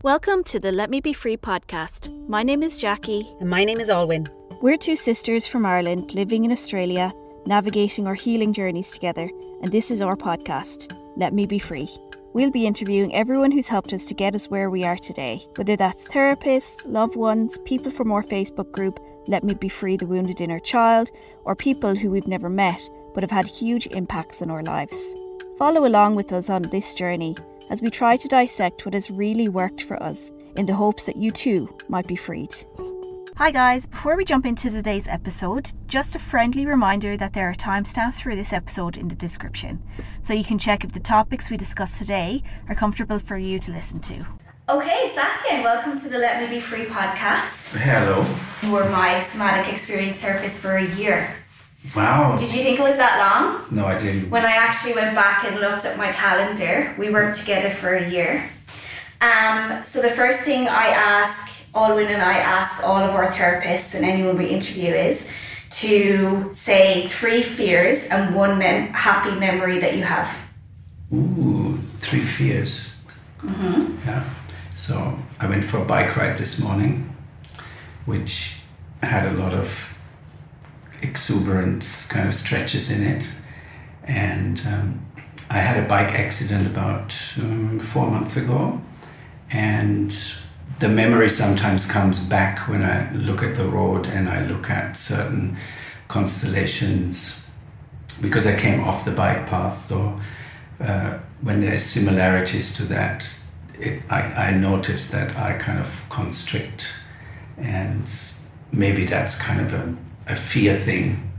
Welcome to the Let Me Be Free podcast. My name is Jackie. And my name is Alwyn. We're two sisters from Ireland living in Australia, navigating our healing journeys together, and this is our podcast, Let Me Be Free. We'll be interviewing everyone who's helped us to get us where we are today, whether that's therapists, loved ones, people from our Facebook group, Let Me Be Free the Wounded Inner Child, or people who we've never met but have had huge impacts on our lives. Follow along with us on this journey as we try to dissect what has really worked for us in the hopes that you too might be freed. Hi guys, before we jump into today's episode, just a friendly reminder that there are timestamps for this episode in the description, so you can check if the topics we discuss today are comfortable for you to listen to. Okay, Satyen, welcome to the Let Me Be Free podcast. Hello. You were my Somatic Experiencing Therapist for a year. Wow. Did you think it was that long? No, I didn't. When I actually went back and looked at my calendar, we worked together for a year. So the first thing Alwyn and I ask all of our therapists and anyone we interview is to say 3 fears and 1 happy memory that you have. Ooh, 3 fears. Mm-hmm. Yeah. So I went for a bike ride this morning, which had a lot of exuberant kind of stretches in it, and I had a bike accident about 4 months ago, and the memory sometimes comes back when I look at the road and I look at certain constellations, because I came off the bike path. So when there are similarities to that, I notice that I kind of constrict, and maybe that's kind of a fear thing.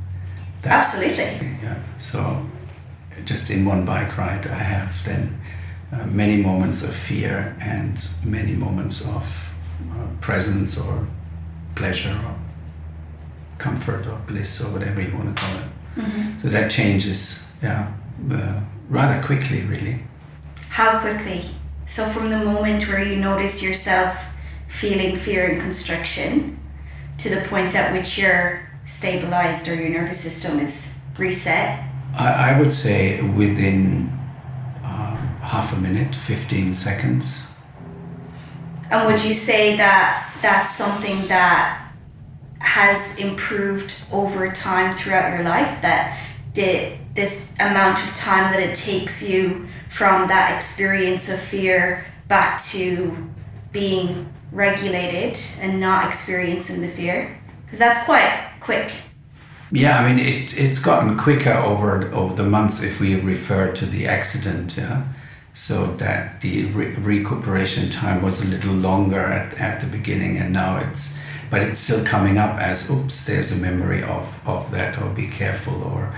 Absolutely. Yeah. So just in one bike ride, I have then many moments of fear and many moments of presence or pleasure or comfort or bliss or whatever you want to call it. Mm-hmm. So that changes, rather quickly, really. How quickly? So from the moment where you notice yourself feeling fear and constriction to the point at which you're stabilized or your nervous system is reset? I would say within half a minute, 15 seconds. And would you say that that's something that has improved over time throughout your life, that this amount of time that it takes you from that experience of fear back to being regulated and not experiencing the fear? Because that's quite quick. Yeah, I mean, it's gotten quicker over the months if we refer to the accident, yeah? So that the recuperation time was a little longer at the beginning, and now it's still coming up as, oops, there's a memory of that, or be careful, or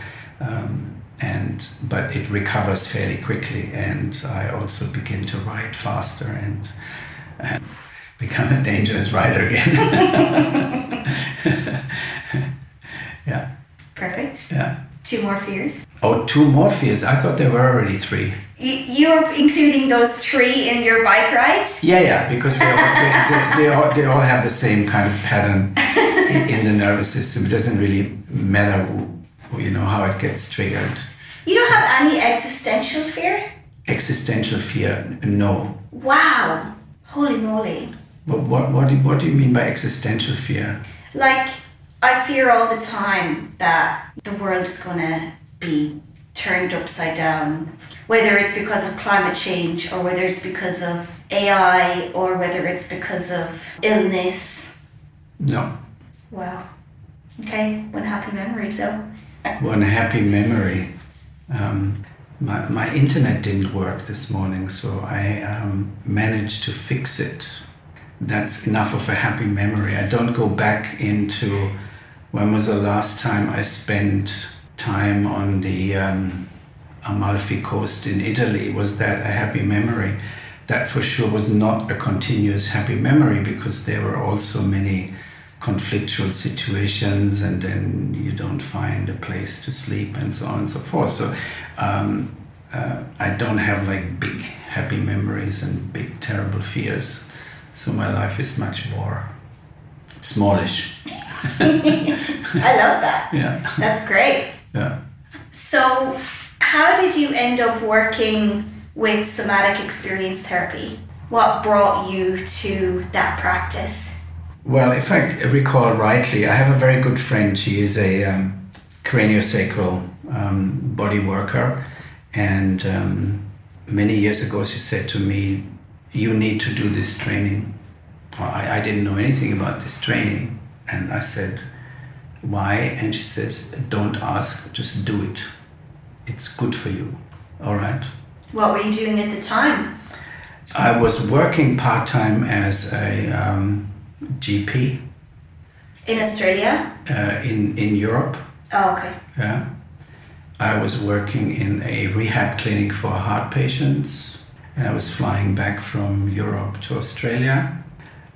but it recovers fairly quickly, and I also begin to ride faster and become a dangerous rider again. Yeah. Perfect. Yeah. 2 more fears? Oh, 2 more fears. I thought there were already 3. You're including those 3 in your bike ride? Yeah, because they all have the same kind of pattern in the nervous system. It doesn't really matter, how it gets triggered. You don't have any existential fear? Existential fear? No. Wow. Holy moly. But what do you mean by existential fear? Like, I fear all the time that the world is going to be turned upside down, whether it's because of climate change, or whether it's because of AI, or whether it's because of illness. No. Wow. Okay, 1 happy memory, so. 1 happy memory. My internet didn't work this morning, so I managed to fix it. That's enough of a happy memory. I don't go back into when was the last time I spent time on the Amalfi Coast in Italy. Was that a happy memory? That for sure was not a continuous happy memory, because there were also many conflictual situations, and then you don't find a place to sleep and so on and so forth. So I don't have like big happy memories and big terrible fears. So my life is much more smallish. I love that. Yeah. That's great. Yeah. So how did you end up working with Somatic Experiencing Therapy? What brought you to that practice? Well, if I recall rightly, I have a very good friend. She is a craniosacral body worker, and many years ago she said to me, "You need to do this training." Well, I didn't know anything about this training, and I said, "Why?" And she says, "Don't ask, just do it. It's good for you." All right. What were you doing at the time? I was working part-time as a GP. In Australia? In Europe. Oh, okay. Yeah. I was working in a rehab clinic for heart patients, and I was flying back from Europe to Australia.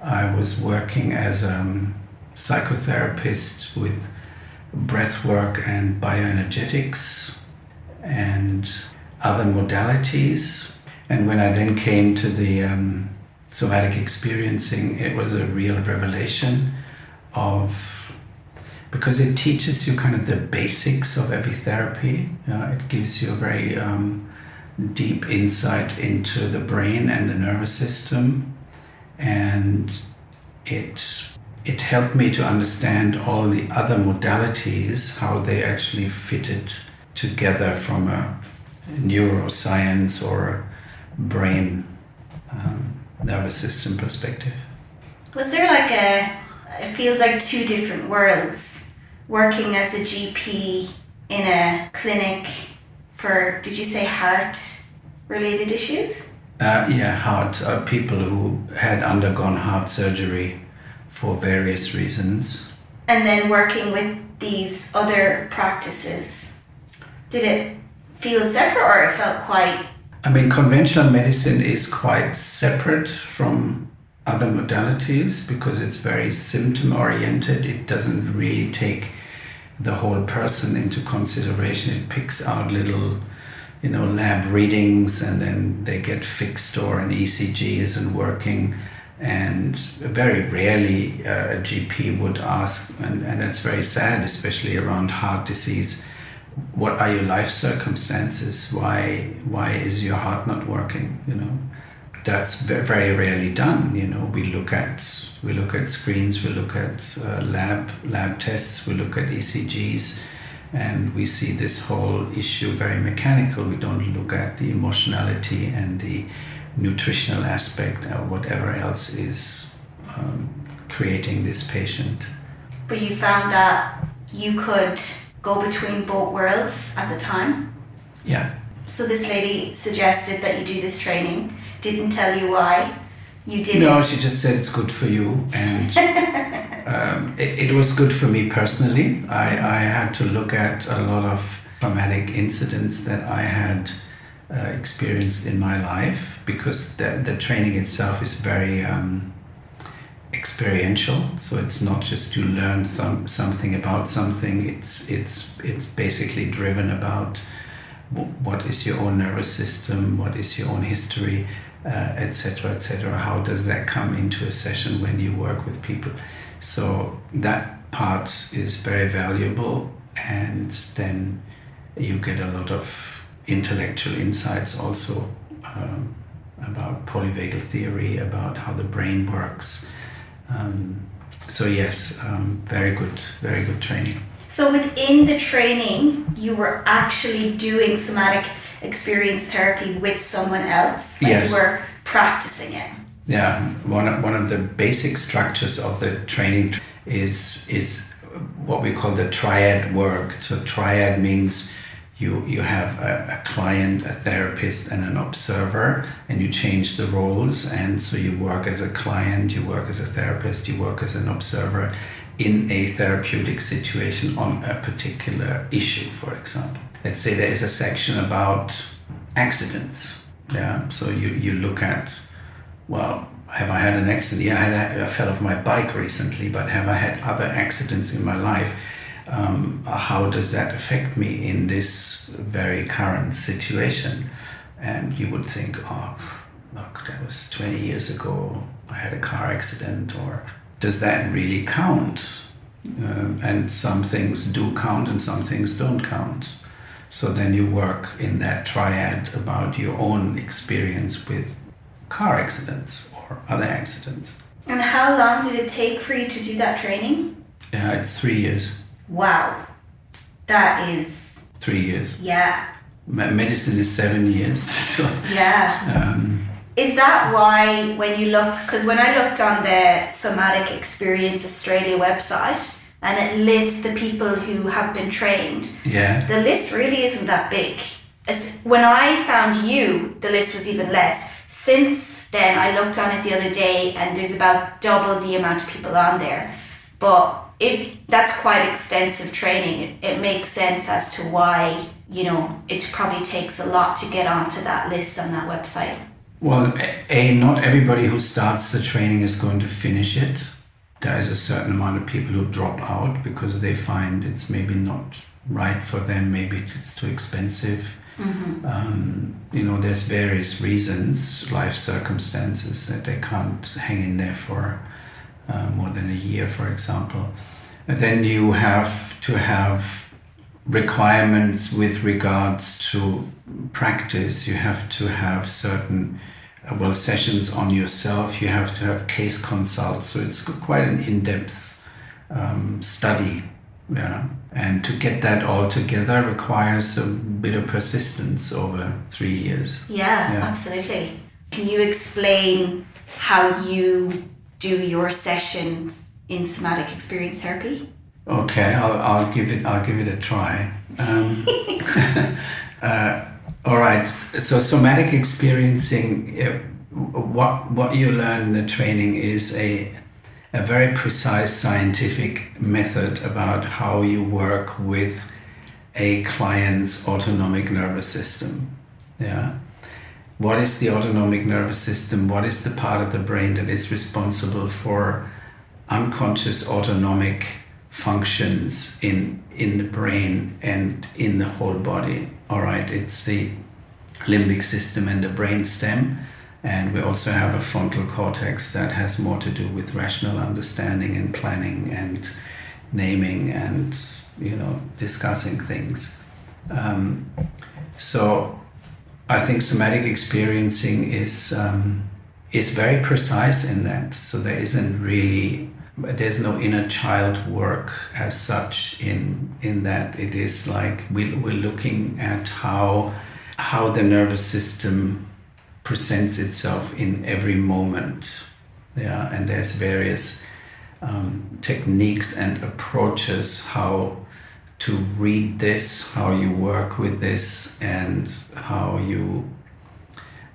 I was working as a psychotherapist with breathwork and bioenergetics and other modalities. And when I then came to the Somatic Experiencing, it was a real revelation because it teaches you kind of the basics of every therapy. It gives you a very deep insight into the brain and the nervous system, and it helped me to understand all the other modalities, how they actually fitted together from a neuroscience or brain nervous system perspective. Was there it feels like two different worlds, working as a GP in a clinic for, did you say heart related issues? Heart. People who had undergone heart surgery for various reasons. And then working with these other practices. Did it feel separate, or it felt quite... I mean, conventional medicine is quite separate from other modalities because it's very symptom oriented. It doesn't really take the whole person into consideration. It picks out little, lab readings, and then they get fixed, or an ECG isn't working. And very rarely a GP would ask, and it's very sad, especially around heart disease, what are your life circumstances? Why is your heart not working? That's very rarely done. We look at screens, we look at lab tests, we look at ECGs, and we see this whole issue very mechanical. We don't look at the emotionality and the nutritional aspect or whatever else is creating this patient. But you found that you could go between both worlds at the time? Yeah. So this lady suggested that you do this training, didn't tell you why. You did No, it. she just said it's good for you, and it was good for me personally. I had to look at a lot of traumatic incidents that I had experienced in my life, because the training itself is very experiential. So it's not just you learn something about something. It's basically driven about what is your own nervous system, what is your own history, etc., etc. How does that come into a session when you work with people? So that part is very valuable, and then you get a lot of intellectual insights also about polyvagal theory, about how the brain works. So yes, very good training. So within the training, you were actually doing somatic experience therapy with someone else? Yes. You were practicing it? Yeah, one of the basic structures of the training is what we call the triad work. So triad means you have a client, a therapist, and an observer, and you change the roles. And so you work as a client, you work as a therapist, you work as an observer in a therapeutic situation on a particular issue, for example. Let's say there is a section about accidents. Yeah, so you look at, well, have I had an accident? Yeah, I fell off my bike recently, but have I had other accidents in my life? How does that affect me in this very current situation? And you would think, oh, look, that was 20 years ago, I had a car accident, or does that really count? And some things do count and some things don't count. So then you work in that triad about your own experience with car accidents or other accidents. And how long did it take for you to do that training? Yeah, it's 3 years. Wow. That is... 3 years. Yeah. Medicine is 7 years. So, yeah. Is that why when you look... Because when I looked on the Somatic Experience Australia website and it lists the people who have been trained, the list really isn't that big. When I found you, the list was even less. Since then, I looked on it the other day and there's about double the amount of people on there. But if that's quite extensive training, it makes sense as to why, it probably takes a lot to get onto that list on that website. Well, not everybody who starts the training is going to finish it. There is a certain amount of people who drop out because they find it's maybe not right for them, maybe it's too expensive. Mm-hmm. There's various reasons, life circumstances, that they can't hang in there for more than a year, for example. And then you have to have requirements with regards to practice. You have to have certain sessions on yourself. You have to have case consults. So it's quite an in-depth study. Yeah. And to get that all together requires a bit of persistence over 3 years. Yeah, absolutely. Can you explain how you do your sessions in somatic experience therapy? Okay, I'll give it a try. All right. So somatic experiencing, what you learn in the training is a very precise scientific method about how you work with a client's autonomic nervous system. Yeah. What is the autonomic nervous system? What is the part of the brain that is responsible for unconscious autonomic functions in the brain and in the whole body? All right, it's the limbic system and the brain stem. And we also have a frontal cortex that has more to do with rational understanding and planning and naming and, discussing things. So I think somatic experiencing is very precise in that. So there's no inner child work as such in that. It is like we're looking at how the nervous system presents itself in every moment. Yeah, and there's various techniques and approaches how to read this, how you work with this, and how you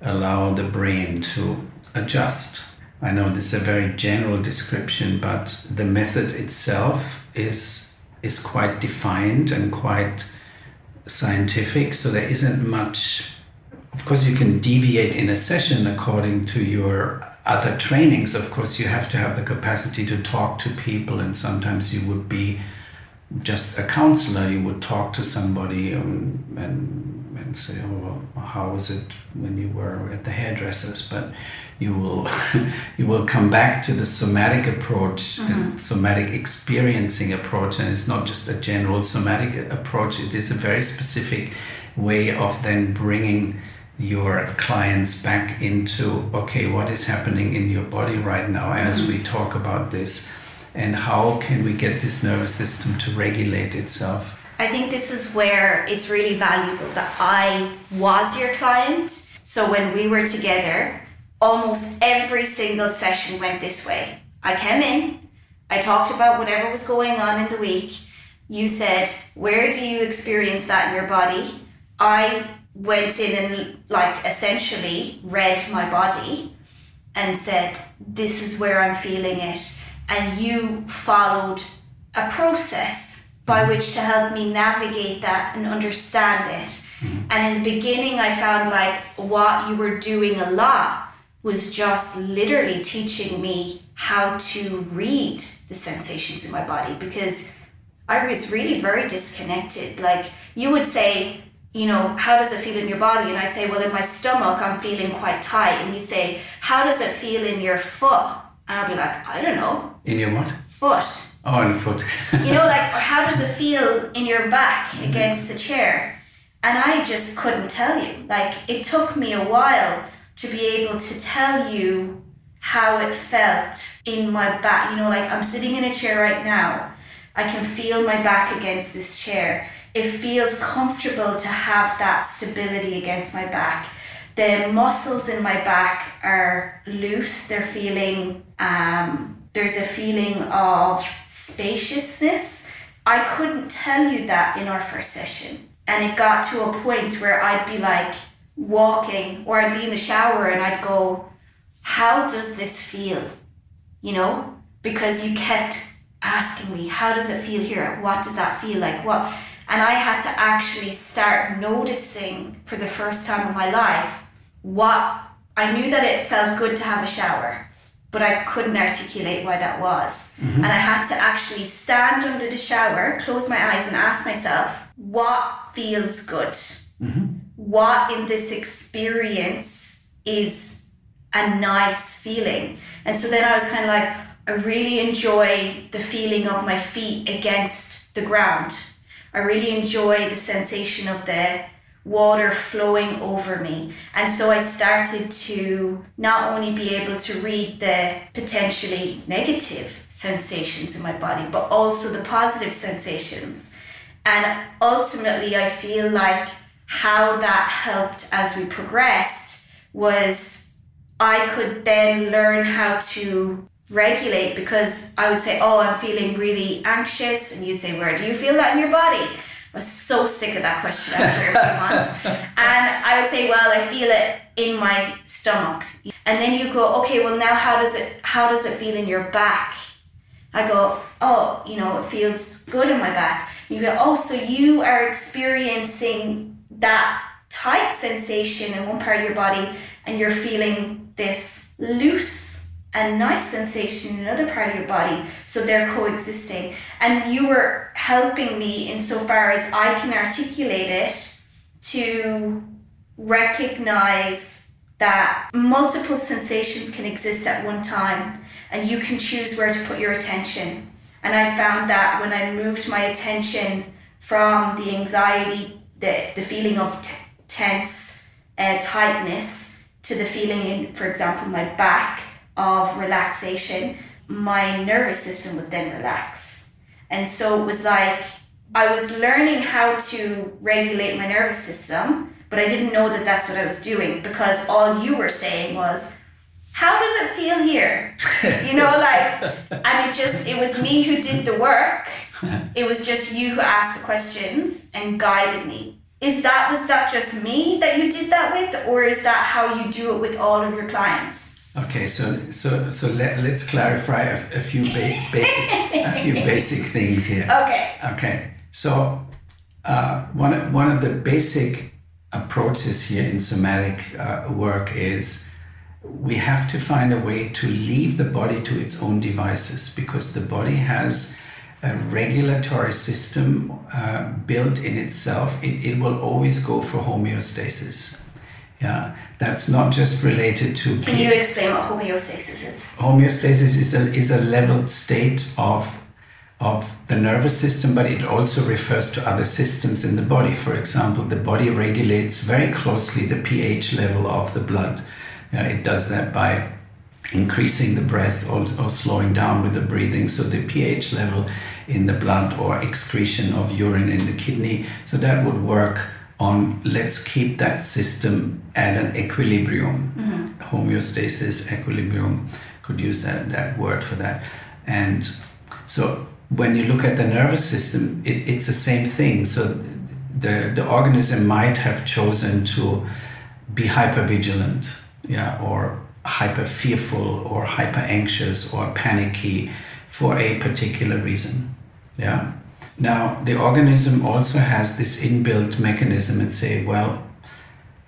allow the brain to adjust. I know this is a very general description, but the method itself is quite defined and quite scientific, so there isn't much. Of course, you can deviate in a session according to your other trainings. Of course, you have to have the capacity to talk to people, and sometimes you would be just a counselor. You would talk to somebody and say, "Oh, well, how was it when you were at the hairdresser's?" But you will come back to the somatic approach, and somatic experiencing approach, and it's not just a general somatic approach. It is a very specific way of then bringing your clients back into, okay, what is happening in your body right now as we talk about this, and how can we get this nervous system to regulate itself? I think this is where it's really valuable that I was your client. So when we were together, almost every single session went this way. I came in, I talked about whatever was going on in the week. You said, where do you experience that in your body? I went in and essentially read my body and said, this is where I'm feeling it. And you followed a process by which to help me navigate that and understand it. And in the beginning, I found what you were doing a lot was just literally teaching me how to read the sensations in my body, because I was really very disconnected. You would say, how does it feel in your body? And I'd say, well, in my stomach, I'm feeling quite tight. And you'd say, how does it feel in your foot? And I'd be like, I don't know. In your what? Foot. Oh, in the foot. How does it feel in your back against the chair? And I just couldn't tell you. It took me a while to be able to tell you how it felt in my back. You know, like I'm sitting in a chair right now. I can feel my back against this chair. It feels comfortable to have that stability against my back. The muscles in my back are loose. They're feeling, there's a feeling of spaciousness. I couldn't tell you that in our first session. And it got to a point where I'd be like walking, or I'd be in the shower and I'd go, how does this feel? You know, because you kept asking me, how does it feel here? What does that feel like? What? And I had to actually start noticing for the first time in my life what I knew that it felt good to have a shower, but I couldn't articulate why that was. And I had to actually stand under the shower, close my eyes and ask myself, what feels good? What in this experience is a nice feeling? And so then I was kind of like, I really enjoy the feeling of my feet against the ground. I really enjoy the sensation of the water flowing over me. And so I started to not only be able to read the potentially negative sensations in my body, but also the positive sensations. And ultimately, I feel like how that helped as we progressed was I could then learn how to regulate, because I would say, oh, I'm feeling really anxious. And you'd say, where do you feel that in your body? I was so sick of that question after a few months. And I would say, well, I feel it in my stomach. And then you go, okay, well, now how does it feel in your back? I go, oh, you know, it feels good in my back. You go, oh, so you are experiencing that tight sensation in one part of your body and you're feeling this loose and nice sensation in another part of your body. So they're coexisting. And you were helping me insofar as I can articulate it to recognize that multiple sensations can exist at one time and you can choose where to put your attention. And I found that when I moved my attention from the anxiety, the feeling of tense tightness, to the feeling in, for example, my back of relaxation, my nervous system would then relax. And so it was like I was learning how to regulate my nervous system, but I didn't know that that's what I was doing, because all you were saying was, how does it feel here? You know, like, and it was me who did the work. It was just you who asked the questions and guided me. Was that just me that you did that with, or is that how you do it with all of your clients? Okay, so let's clarify a few basic things here. Okay. So one of the basic approaches here in somatic work is we have to find a way to leave the body to its own devices, because the body has a regulatory system built in itself. It will always go for homeostasis. Yeah, that's not just related to... Can you explain what homeostasis is? Homeostasis is a leveled state of the nervous system, but it also refers to other systems in the body. For example, the body regulates very closely the pH level of the blood. It does that by increasing the breath or slowing down with the breathing. So the pH level in the blood, or excretion of urine in the kidney. So that would work on, let's keep that system at an equilibrium. Homeostasis, equilibrium, could use that word for that. And so when you look at the nervous system, it's the same thing. So the organism might have chosen to be hypervigilant, or hyper fearful, or hyper anxious, or panicky for a particular reason. Now, the organism also has this inbuilt mechanism and say, well,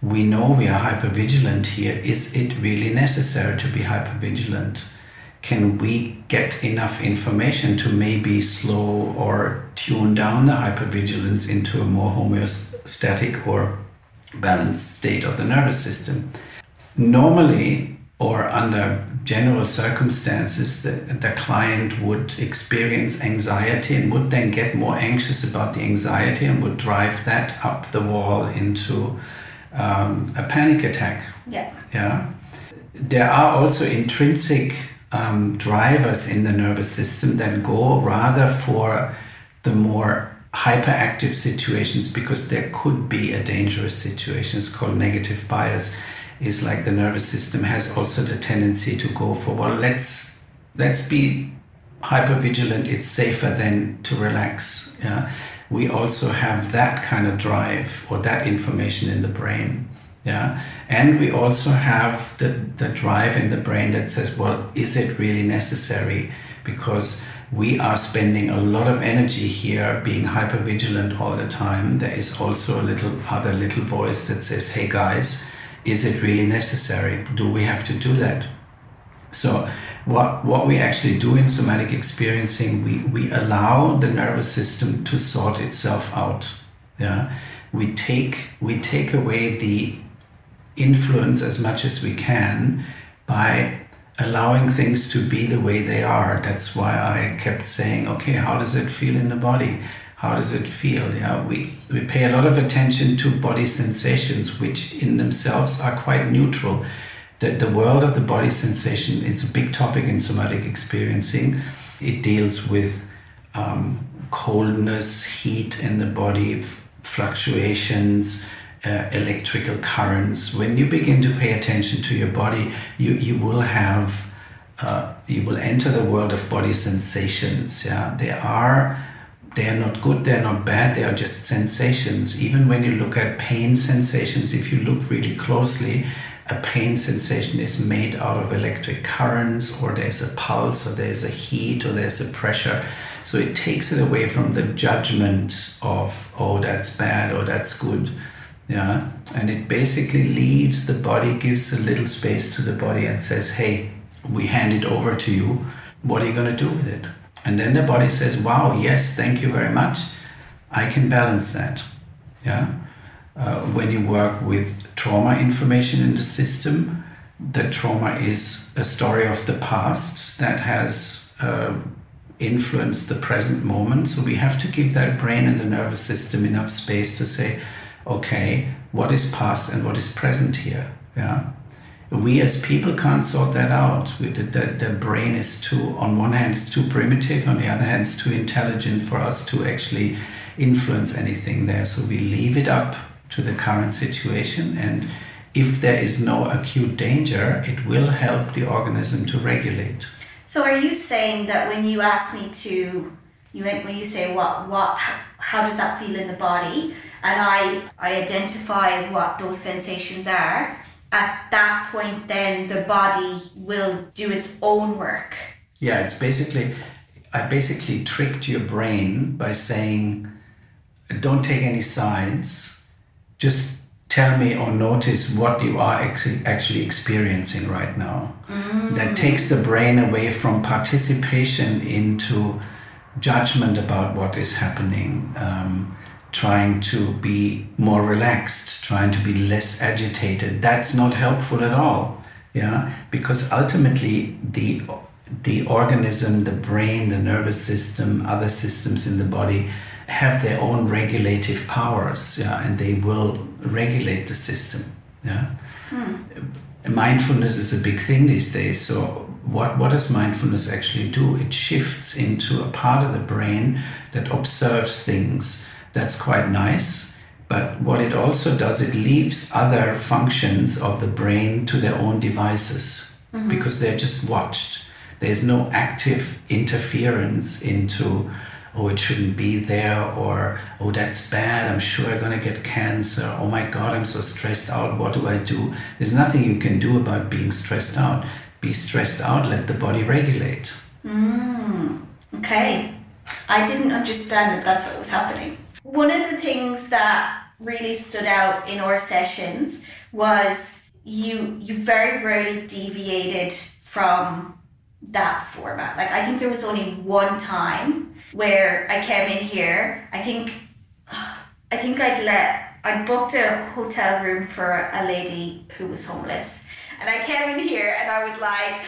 we know we are hypervigilant here. Is it really necessary to be hypervigilant? Can we get enough information to maybe slow or tune down the hypervigilance into a more homeostatic or balanced state of the nervous system? Normally, or under general circumstances, the client would experience anxiety and would then get more anxious about the anxiety and would drive that up the wall into a panic attack. Yeah. There are also intrinsic drivers in the nervous system that go rather for the more hyperactive situations, because there could be a dangerous situation. It's called negative bias. It's like the nervous system has also the tendency to go for, well, let's be hypervigilant. It's safer than to relax. Yeah, we also have that kind of drive or that information in the brain. Yeah, and we also have the drive in the brain that says, well, is it really necessary? Because we are spending a lot of energy here being hypervigilant all the time. There is also a little voice that says, hey guys, is it really necessary? Do we have to do that? So what we actually do in somatic experiencing, we allow the nervous system to sort itself out. Yeah, we take away the influence as much as we can by allowing things to be the way they are. That's why I kept saying, okay, how does it feel in the body? How does it feel? Yeah, we pay a lot of attention to body sensations, which in themselves are quite neutral. The world of the body sensation is a big topic in somatic experiencing. It deals with coldness, heat in the body, fluctuations, electrical currents. When you begin to pay attention to your body, you will enter the world of body sensations. Yeah, they are not good, they're not bad, they are just sensations. Even when you look at pain sensations, if you look really closely, a pain sensation is made out of electric currents, or there's a pulse, or there's a heat, or there's a pressure. So it takes it away from the judgment of, oh, that's bad or that's good. Yeah, and it basically leaves the body, gives a little space to the body and says, hey, we hand it over to you. What are you going to do with it? And then the body says, wow, yes, thank you very much. I can balance that. Yeah. When you work with trauma information in the system, the trauma is a story of the past that has influenced the present moment. So we have to give that brain and the nervous system enough space to say, okay, what is past and what is present here? Yeah, we as people can't sort that out. The brain is too, on one hand, it's too primitive, on the other hand, it's too intelligent for us to actually influence anything there. So we leave it up to the current situation, and if there is no acute danger, it will help the organism to regulate. So are you saying that when you ask me to, when you say how does that feel in the body, and I identify what those sensations are, at that point then the body will do its own work? Yeah, it's I basically tricked your brain by saying, don't take any sides, just tell me or notice what you are actually experiencing right now. That takes the brain away from participation into judgment about what is happening, trying to be more relaxed, trying to be less agitated. That's not helpful at all. Yeah, because ultimately the organism, the brain, the nervous system, other systems in the body have their own regulative powers, yeah, and they will regulate the system. Yeah. Mindfulness is a big thing these days. So what does mindfulness actually do? It shifts into a part of the brain that observes things. That's quite nice. But what it also does, it leaves other functions of the brain to their own devices, because they're just watched. There's no active interference into, oh, it shouldn't be there, or, oh, that's bad, I'm sure I'm going to get cancer, oh my God, I'm so stressed out, what do I do? There's nothing you can do about being stressed out. Be stressed out, let the body regulate. Okay. I didn't understand that that's what was happening. One of the things that really stood out in our sessions was you very rarely deviated from that format. Like, I think there was only one time where I came in here. I think I booked a hotel room for a lady who was homeless, and I came in here and I was like,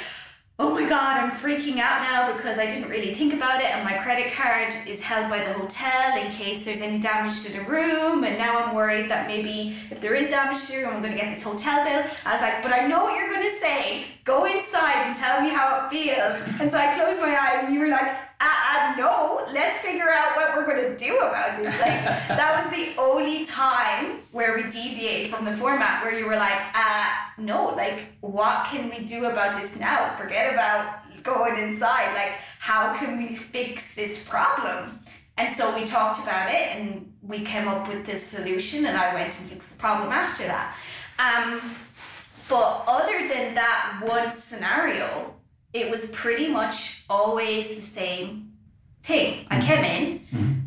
oh my God, I'm freaking out now because I didn't really think about it, and my credit card is held by the hotel in case there's any damage to the room, and now I'm worried that maybe if there is damage to the room, I'm going to get this hotel bill. I was like, but I know what you're going to say. Go inside and tell me how it feels. And so I closed my eyes, and you were like, no, let's figure out what we're going to do about this. Like, that was the only time where we deviated from the format, where you were like, no, like, what can we do about this now? Forget about going inside. Like, how can we fix this problem? And so we talked about it, and we came up with this solution, and I went and fixed the problem after that. But other than that one scenario, it was pretty much always the same thing. I came in,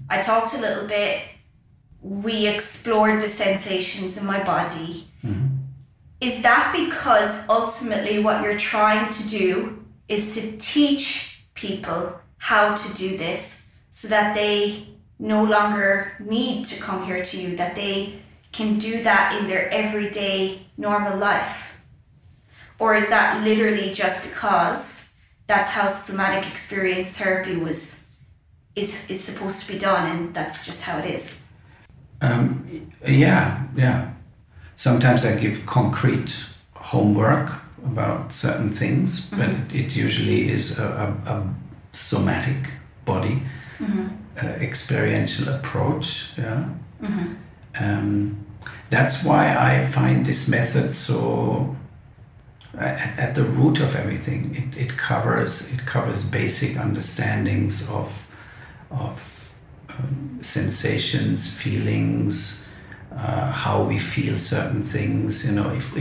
I talked a little bit, we explored the sensations in my body. Is that because ultimately what you're trying to do is to teach people how to do this so that they no longer need to come here to you, that they can do that in their everyday normal life? Or is that literally just because that's how somatic experience therapy is supposed to be done, and that's just how it is? Yeah. Sometimes I give concrete homework about certain things, but it usually is a somatic body experiential approach. Yeah. That's why I find this method so at the root of everything. It covers basic understandings of sensations, feelings, how we feel certain things. You know, if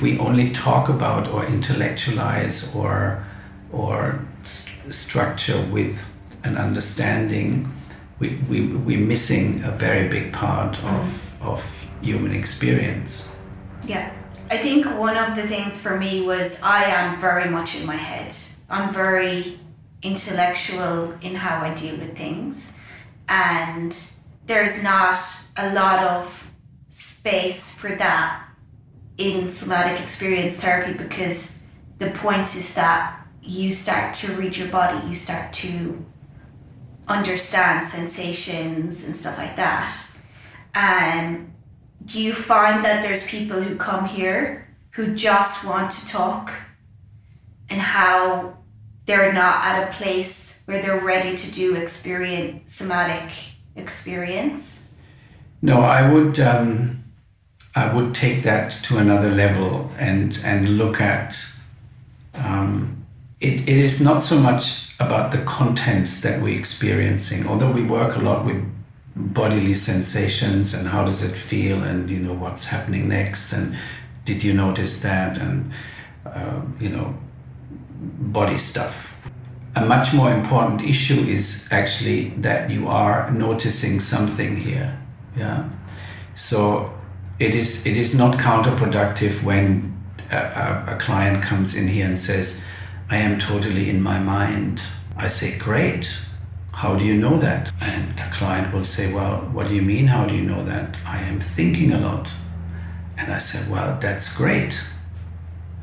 we only talk about or intellectualize or structure with an understanding, we're missing a very big part of human experience. Yeah. I think one of the things for me was I am very much in my head. I'm very intellectual in how I deal with things, and there's not a lot of space for that in somatic experience therapy, because the point is that you start to read your body, you start to understand sensations and stuff like that. Do you find that there's people who come here who just want to talk, and how they're not at a place where they're ready to do somatic experience? No, I would take that to another level and look at it is not so much about the contents that we're experiencing, although we work a lot with bodily sensations and how does it feel, and you know what's happening next, and did you notice that, and body stuff. A much more important issue is actually that you are noticing something here. Yeah, so it is not counterproductive when a client comes in here and says, I am totally in my mind. I say, great. How do you know that? And the client will say, well, what do you mean, how do you know that? I am thinking a lot. And I said, well, that's great.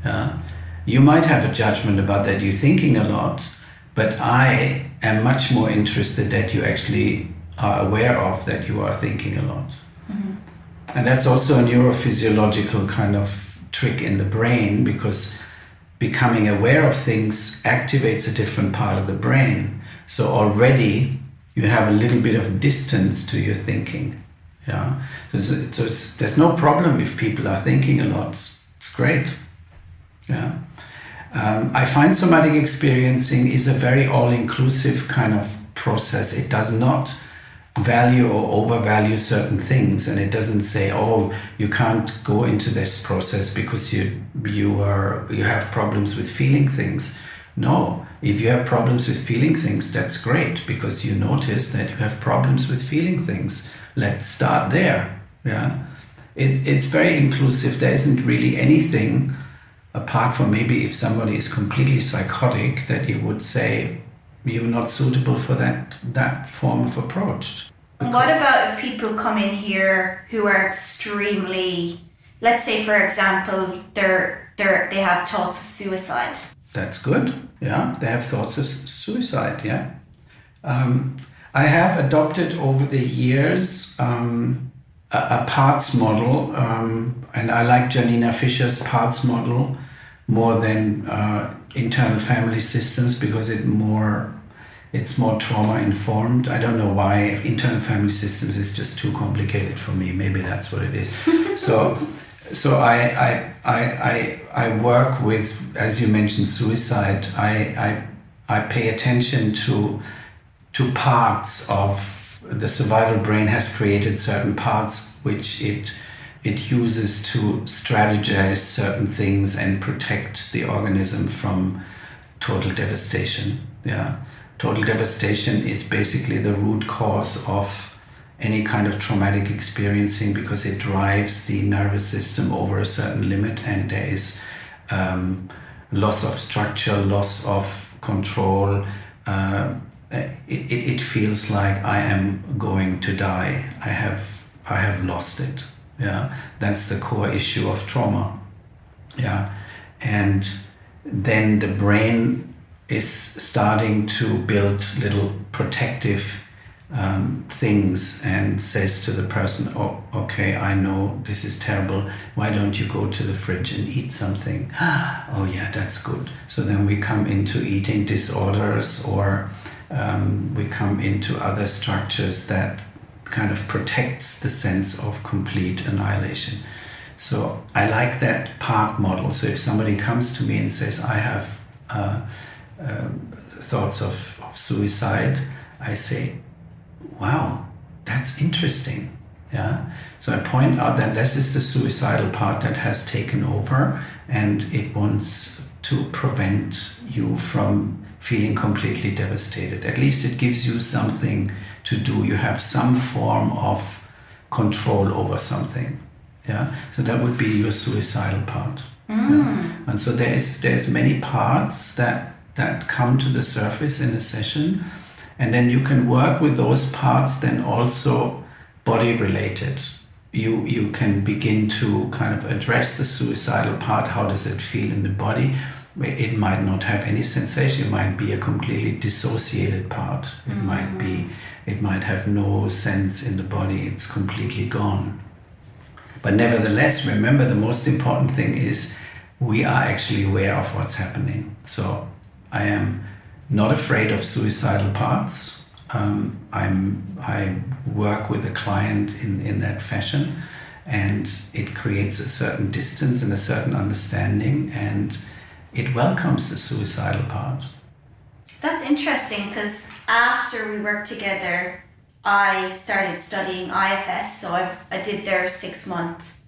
Yeah? You might have a judgment about that you're thinking a lot, but I am much more interested that you actually are aware of that you are thinking a lot. And that's also a neurophysiological kind of trick in the brain, because becoming aware of things activates a different part of the brain. So already you have a little bit of distance to your thinking. Yeah, so there's no problem if people are thinking a lot. It's great. Yeah, I find somatic experiencing is a very all-inclusive kind of process. It does not value or overvalue certain things, and it doesn't say, oh, you can't go into this process because you have problems with feeling things. No, if you have problems with feeling things, that's great, because you notice that you have problems with feeling things. Let's start there. Yeah, it's very inclusive. There isn't really anything apart from maybe if somebody is completely psychotic that you would say you're not suitable for that form of approach. And what about if people come in here who are extremely, let's say for example, they're they have thoughts of suicide. That's good. Yeah, they have thoughts of suicide. Yeah. I have adopted over the years a parts model, and I like Janina Fisher's parts model more than internal family systems because it's more trauma informed. I don't know why internal family systems is just too complicated for me. Maybe that's what it is. So I work with, as you mentioned, suicide. I pay attention to parts of the survival brain has created certain parts which it uses to strategize certain things and protect the organism from total devastation. Yeah, total devastation is basically the root cause of any kind of traumatic experiencing because it drives the nervous system over a certain limit, and there is loss of structure, loss of control. It feels like I am going to die. I have lost it. Yeah, that's the core issue of trauma. Yeah, and then the brain is starting to build little protective things and says to the person, oh, okay, I know this is terrible. Why don't you go to the fridge and eat something? Oh yeah, that's good. So then we come into eating disorders, or we come into other structures that kind of protects the sense of complete annihilation. So I like that part model. So if somebody comes to me and says, I have thoughts of suicide, I say, wow, that's interesting. Yeah. So I point out that this is the suicidal part that has taken over, and it wants to prevent you from feeling completely devastated. At least it gives you something to do. You have some form of control over something. Yeah. So that would be your suicidal part. Yeah? And so there's many parts that come to the surface in a session. And then you can work with those parts then also body related. You can begin to kind of address the suicidal part. How does it feel in the body? It might not have any sensation. It might be a completely dissociated part. It might have no sense in the body. It's completely gone. But nevertheless, remember, the most important thing is we are actually aware of what's happening. So I am not afraid of suicidal parts. I work with a client in that fashion, and it creates a certain distance and a certain understanding, and it welcomes the suicidal part. That's interesting, because after we worked together, I started studying IFS, so I did their 6-month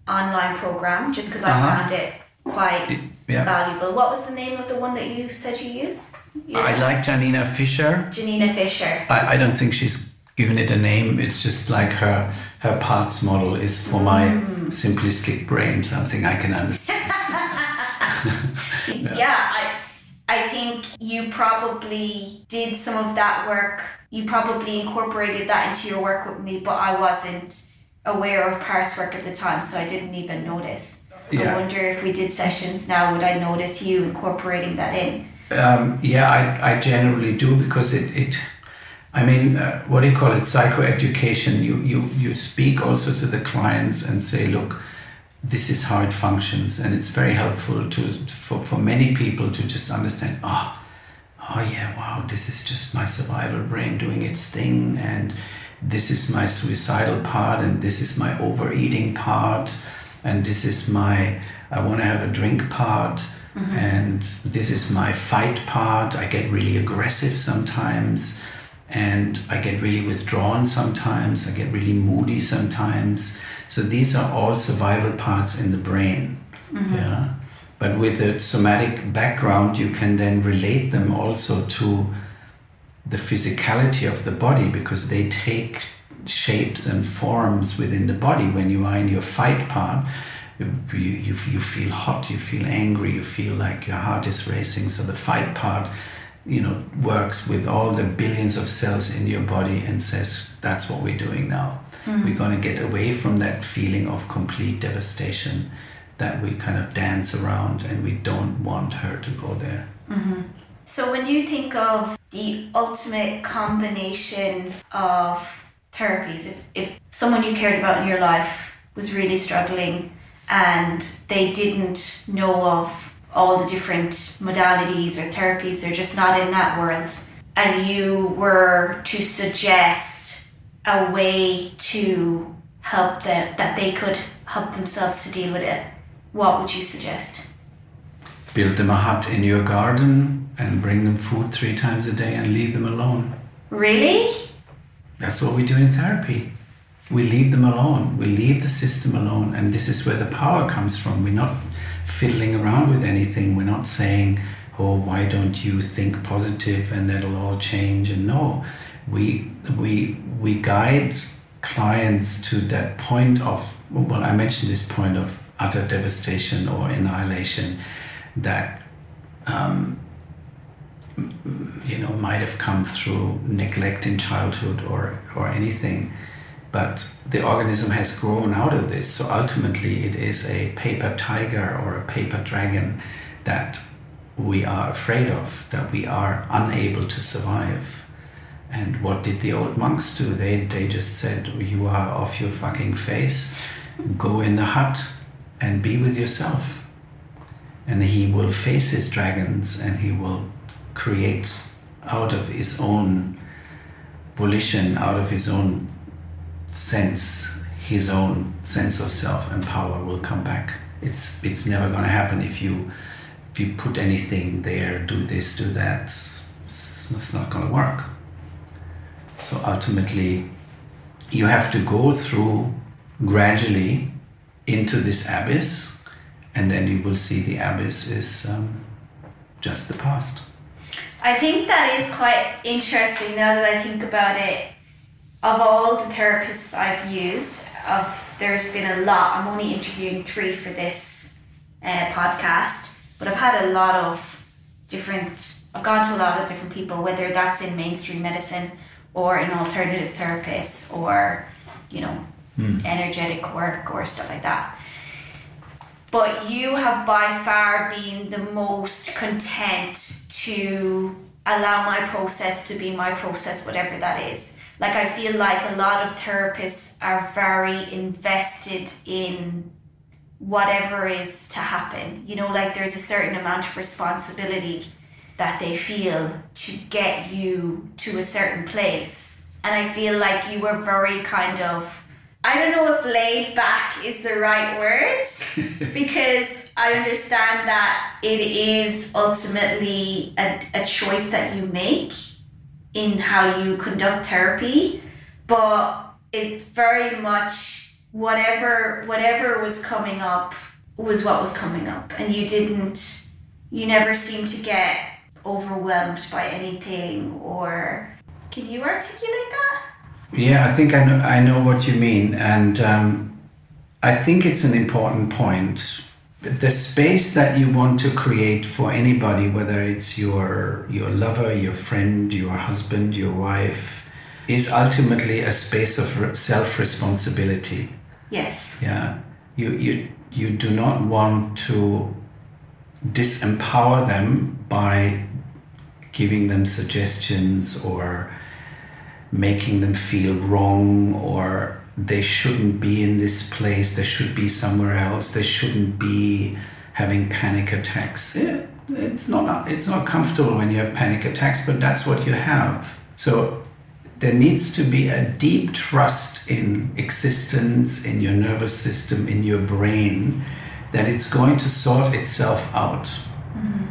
online program just because I found it quite valuable. What was the name of the one that you said you use? I like Janina Fisher. Janina Fisher. I don't think she's given it a name. It's just like her parts model is for my simplistic brain something I can understand. I think you probably did some of that work. You probably incorporated that into your work with me, but I wasn't aware of parts work at the time, so I didn't even notice. I wonder if we did sessions now, would I notice you incorporating that in? I generally do, because what do you call it? Psychoeducation. You speak also to the clients and say, look, this is how it functions, and it's very helpful for many people to just understand, this is just my survival brain doing its thing, and this is my suicidal part, and this is my overeating part, and this is my I want to have a drink part, and this is my fight part. I get really aggressive sometimes, and I get really withdrawn sometimes. I get really moody sometimes. So these are all survival parts in the brain. Yeah. But with the somatic background, you can then relate them also to the physicality of the body, because they take shapes and forms within the body. When you are in your fight part, you feel hot, you feel angry, you feel like your heart is racing. So the fight part, works with all the billions of cells in your body and says, that's what we're doing now. We're going to get away from that feeling of complete devastation, that we kind of dance around, and we don't want her to go there. Mm-hmm. So when you think of the ultimate combination of therapies, if someone you cared about in your life was really struggling and they didn't know of all the different modalities or therapies, they're just not in that world, and you were to suggest a way to help them, that they could help themselves to deal with it, what would you suggest? Build them a hut in your garden and bring them food 3 times a day and leave them alone. Really? That's what we do in therapy. We leave them alone. We leave the system alone. And this is where the power comes from. We're not fiddling around with anything. We're not saying, oh, why don't you think positive and that'll all change? And no, we guide clients to that point of, well, I mentioned this point of utter devastation or annihilation that might have come through neglect in childhood or anything, but the organism has grown out of this. So ultimately it is a paper tiger or a paper dragon that we are afraid of, that we are unable to survive. And what did the old monks do? They just said, you are off your fucking face, go in the hut and be with yourself. And he will face his dragons, and he will create out of his own volition, out of his own sense of self, and power will come back. It's never going to happen if you put anything there, do this, do that. It's not going to work. So ultimately, you have to go through gradually into this abyss, and then you will see the abyss is just the past. I think that is quite interesting now that I think about it. Of all the therapists I've used, there's been a lot. I'm only interviewing 3 for this podcast, but I've had a lot of I've gone to a lot of different people, whether that's in mainstream medicine or in alternative therapists or, energetic work or stuff like that. But you have by far been the most content to allow my process to be my process, whatever that is. Like, I feel like a lot of therapists are very invested in whatever is to happen. Like there's a certain amount of responsibility that they feel to get you to a certain place. And I feel like you were very kind of, I don't know if laid back is the right word, because I understand that it is ultimately a choice that you make in how you conduct therapy, but it's very much whatever was coming up was what was coming up, and you never seem to get overwhelmed by anything. Or can you articulate that? Yeah, I think I know what you mean, and I think it's an important point. The space that you want to create for anybody, whether it's your lover, your friend, your husband, your wife, is ultimately a space of self-responsibility. Yes. Yeah. You do not want to disempower them by giving them suggestions or making them feel wrong, or they shouldn't be in this place, they should be somewhere else, they shouldn't be having panic attacks. It's not comfortable when you have panic attacks, but that's what you have. So there needs to be a deep trust in existence, in your nervous system, in your brain, that it's going to sort itself out. Mm-hmm.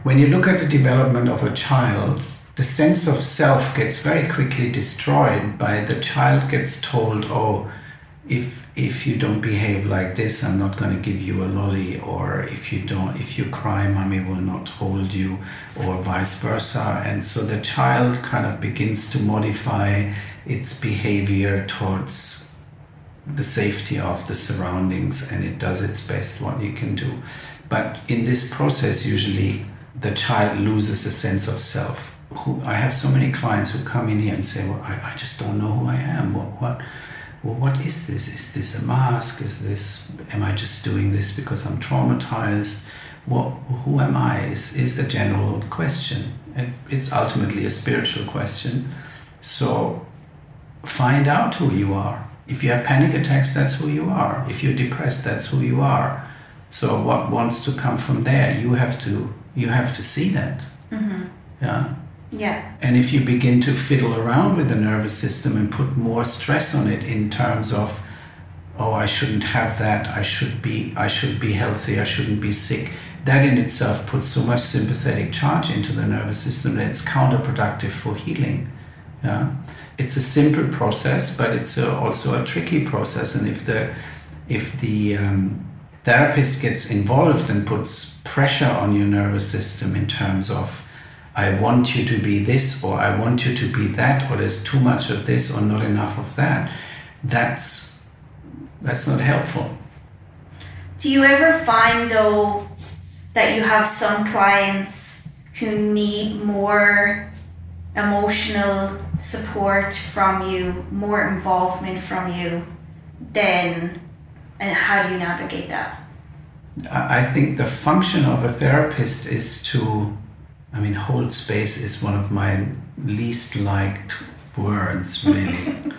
When you look at the development of a child, the sense of self gets very quickly destroyed by the child gets told, oh, if you don't behave like this, I'm not going to give you a lolly, or if you cry, mommy will not hold you, or vice versa. And so the child kind of begins to modify its behavior towards the safety of the surroundings, and it does its best what you can do. But in this process, usually the child loses a sense of self. I have so many clients who come in here and say, well, I just don't know who I am. well, what is this? Is this a mask? Am I just doing this because I'm traumatized? Who am I? Is a general question. And it's ultimately a spiritual question. So find out who you are. If you have panic attacks, that's who you are. If you're depressed, that's who you are. So what wants to come from there? You have to see that. Mm-hmm. Yeah. Yeah. And if you begin to fiddle around with the nervous system and put more stress on it in terms of, oh, I shouldn't have that, I should be healthy, I shouldn't be sick, that in itself puts so much sympathetic charge into the nervous system that it's counterproductive for healing. Yeah. It's a simple process, but it's also a tricky process. And if the therapist gets involved and puts pressure on your nervous system in terms of, I want you to be this, or I want you to be that, or there's too much of this or not enough of that, that's not helpful. Do you ever find, though, that you have some clients who need more emotional support from you, more involvement from you, and how do you navigate that? I think the function of a therapist is to, hold space is one of my least liked words, really.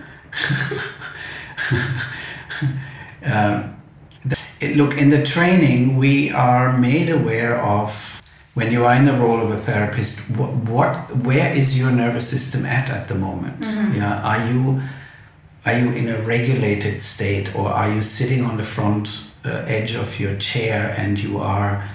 Look, in the training, we are made aware of, when you are in the role of a therapist, where is your nervous system at the moment? Mm-hmm. Yeah, are you in a regulated state, or are you sitting on the front edge of your chair and you are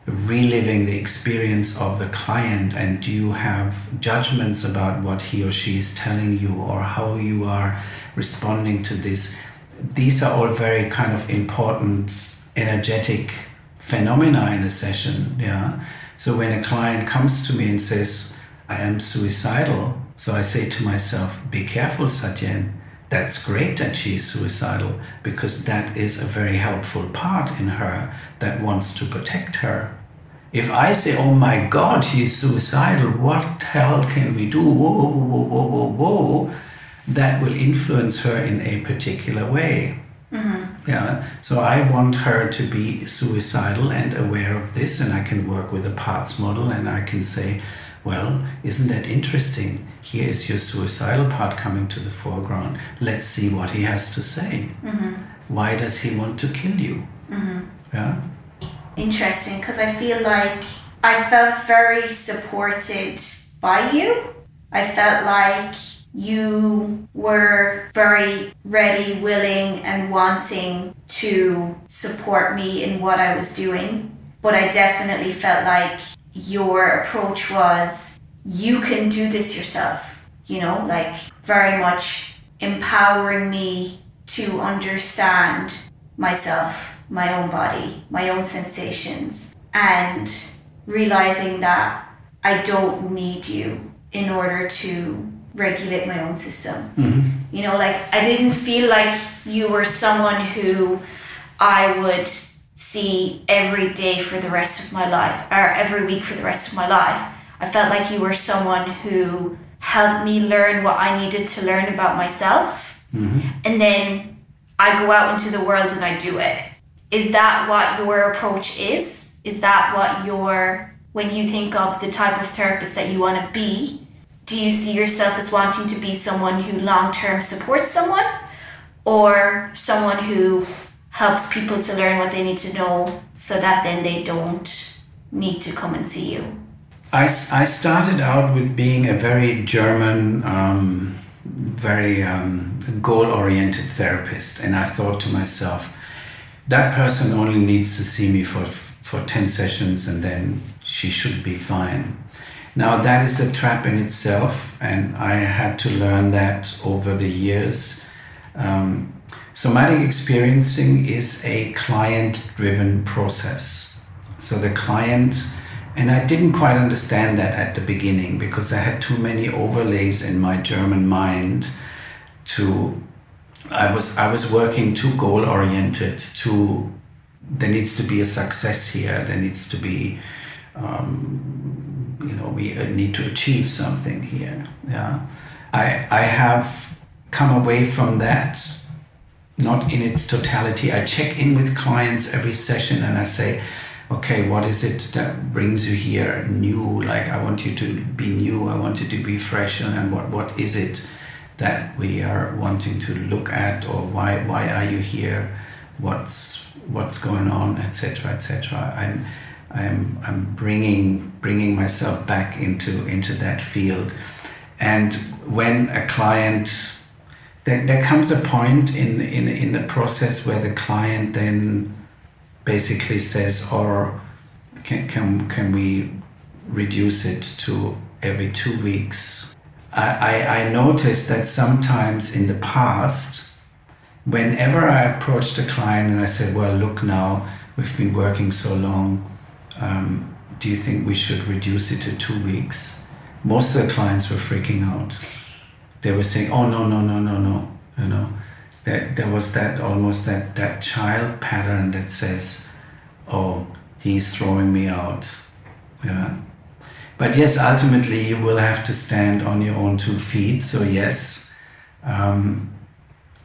reliving the experience of the client, and do you have judgments about what he or she is telling you or how you are responding to this? These are all very kind of important energetic phenomena in a session. Yeah. So when a client comes to me and says, I am suicidal, so I say to myself, be careful, Satyen. That's great that she is suicidal, because that is a very helpful part in her that wants to protect her. If I say, oh my God, she is suicidal, what hell can we do? Whoa, whoa, whoa, whoa, whoa. That will influence her in a particular way. Mm-hmm. Yeah. So I want her to be suicidal and aware of this, and I can work with a parts model, and I can say, well, isn't that interesting? Here is your suicidal part coming to the foreground. Let's see what he has to say. Mm-hmm. Why does he want to kill you? Mm-hmm. Yeah. Interesting, because I feel like I felt very supported by you. I felt like you were very ready, willing, and wanting to support me in what I was doing. But I definitely felt like your approach was, you can do this yourself, like very much empowering me to understand myself, my own body, my own sensations, and realizing that I don't need you in order to regulate my own system. Mm-hmm. I didn't feel like you were someone who I would see every day for the rest of my life, or every week for the rest of my life. I felt like you were someone who helped me learn what I needed to learn about myself. Mm-hmm. And then I go out into the world and I do it. Is that what your approach is? Is that what when you think of the type of therapist that you want to be, do you see yourself as wanting to be someone who long-term supports someone, or someone who helps people to learn what they need to know so that then they don't need to come and see you? I started out with being a very German, very goal-oriented therapist, and I thought to myself, that person only needs to see me for 10 sessions and then she should be fine. Now that is a trap in itself, and I had to learn that over the years. Somatic experiencing is a client-driven process. So the client, and I didn't quite understand that at the beginning because I had too many overlays in my German mind I was working too goal-oriented, there needs to be a success here, there needs to be, we need to achieve something here. Yeah, I have come away from that not in its totality. I check in with clients every session and I say, okay, what is it that brings you here new? Like, I want you to be new, I want you to be fresh, and what is it that we are wanting to look at, or why are you here? What's going on, etc., etc. I'm bringing myself back into that field. And when a client, there comes a point in the process where the client then basically says, or can we reduce it to every 2 weeks? I noticed that sometimes in the past, whenever I approached a client and I said, well, look, now we've been working so long, do you think we should reduce it to 2 weeks? Most of the clients were freaking out. They were saying, oh, no. You know, there was that child pattern that says, oh, he's throwing me out. Yeah. But yes, ultimately you will have to stand on your own 2 feet. So yes,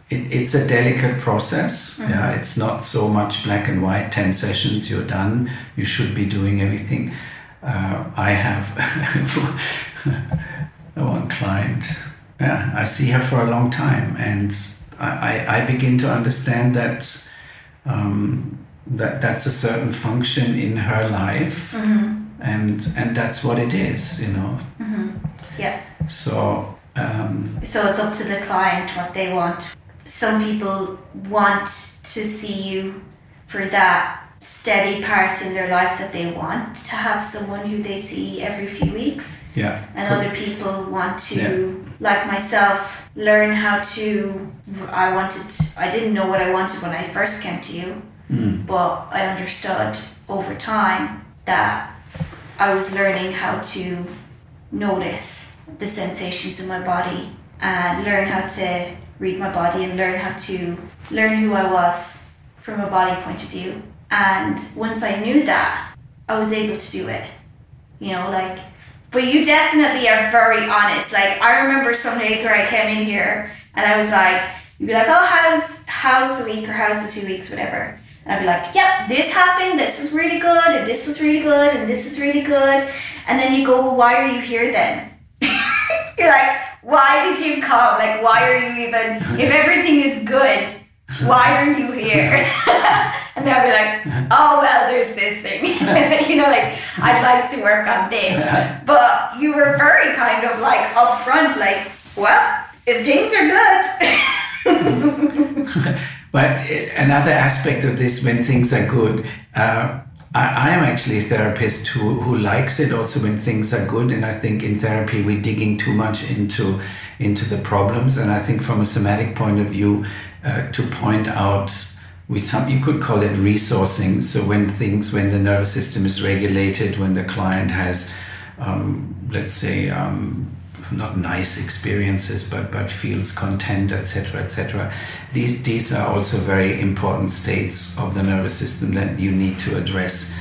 it's a delicate process. Mm-hmm. Yeah, it's not so much black and white. 10 sessions, you're done. You should be doing everything. I have one client. Yeah, I see her for a long time, and I begin to understand that that's a certain function in her life, mm-hmm. and that's what it is, you know. Mm-hmm. Yeah. So it's up to the client what they want. Some people want to see you for that steady part in their life that they want to have someone who they see every few weeks. Yeah. And other people want to, like myself, learn how to. I didn't know what I wanted when I first came to you, but I understood over time that I was learning how to notice the sensations in my body and learn how to read my body and learn who I was from a body point of view. And once I knew that, I was able to do it. You know, like, but you definitely are very honest. Like, I remember some days where I came in here and I was like, you'd be like, oh, how's the week, or how's the 2 weeks, whatever. And I'd be like, yep, this happened, this was really good, and this was really good, and this is really good. And then you go, well, why are you here then? You're like, why did you come? Like, why are you even, if everything is good, why are you here? And they'll be like, oh, well, there's this thing. You know, like, I'd like to work on this. But you were very kind of like upfront, like, well, if things are good. But another aspect of this, when things are good, I am actually a therapist who likes it also when things are good. And I think in therapy, we're digging too much into the problems. And I think from a somatic point of view, to point out, you could call it resourcing. So when the nervous system is regulated, when the client has, let's say, not nice experiences, but feels content, etc., etc. These are also very important states of the nervous system that you need to address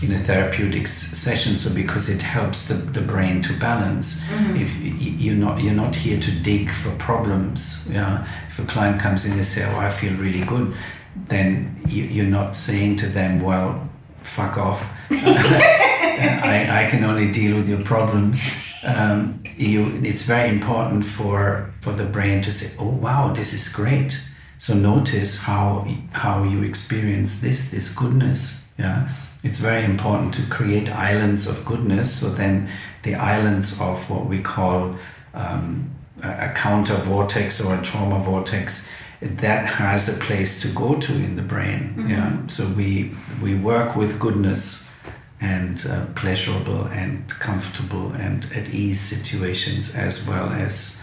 in a therapeutic session. So because it helps the brain to balance. Mm-hmm. If you're not here to dig for problems. Yeah. If a client comes in and say, "Oh, I feel really good," then you're not saying to them, "Well, fuck off. I can only deal with your problems." It's very important for the brain to say, "Oh wow, this is great." So notice how you experience this goodness. Yeah, it's very important to create islands of goodness. So then the islands of what we call a counter vortex or a trauma vortex, that has a place to go to in the brain. Mm-hmm. Yeah, so we work with goodness and pleasurable and comfortable and at ease situations, as well as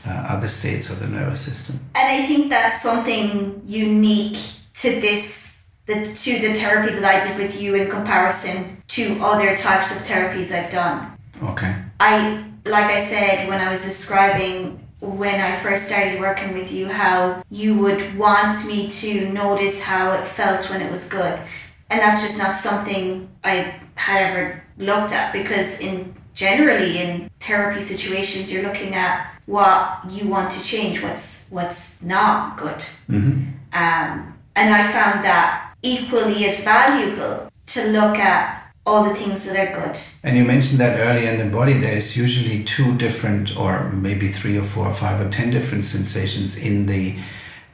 other states of the nervous system. And I think that's something unique to the therapy that I did with you in comparison to other types of therapies I've done. Okay. Like I said, when I was describing when I first started working with you, how you would want me to notice how it felt when it was good. And that's just not something I had ever looked at, because in generally in therapy situations, you're looking at what you want to change, what's not good. And I found that equally as valuable to look at all the things that are good. And you mentioned that earlier in the body, there's usually 2 different, or maybe 3 or 4 or 5 or 10 different sensations in the